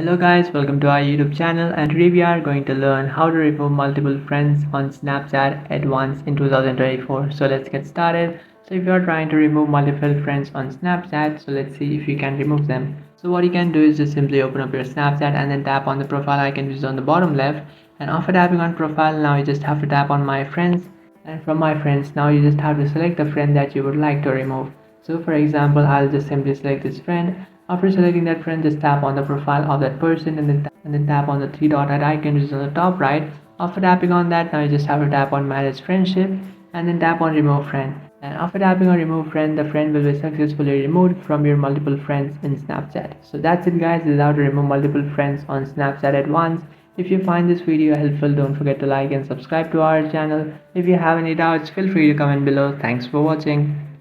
Hello guys, welcome to our YouTube channel, and today we are going to learn how to remove multiple friends on Snapchat at once in 2024. So let's get started. So if you are trying to remove multiple friends on Snapchat, so let's see if you can remove them. So what you can do is just simply open up your Snapchat and then tap on the profile icon which is on the bottom left. And after tapping on profile, now you just have to tap on my friends. And from my friends, now you just have to select the friend that you would like to remove. So for example, I'll just simply select this friend. After selecting that friend, just tap on the profile of that person and then tap on the three dotted icon which is on the top right. After tapping on that, now you just have to tap on manage friendship and then tap on remove friend. And after tapping on remove friend, the friend will be successfully removed from your multiple friends in Snapchat. So that's it guys, this is how to remove multiple friends on Snapchat at once. If you find this video helpful, don't forget to like and subscribe to our channel. If you have any doubts, feel free to comment below. Thanks for watching.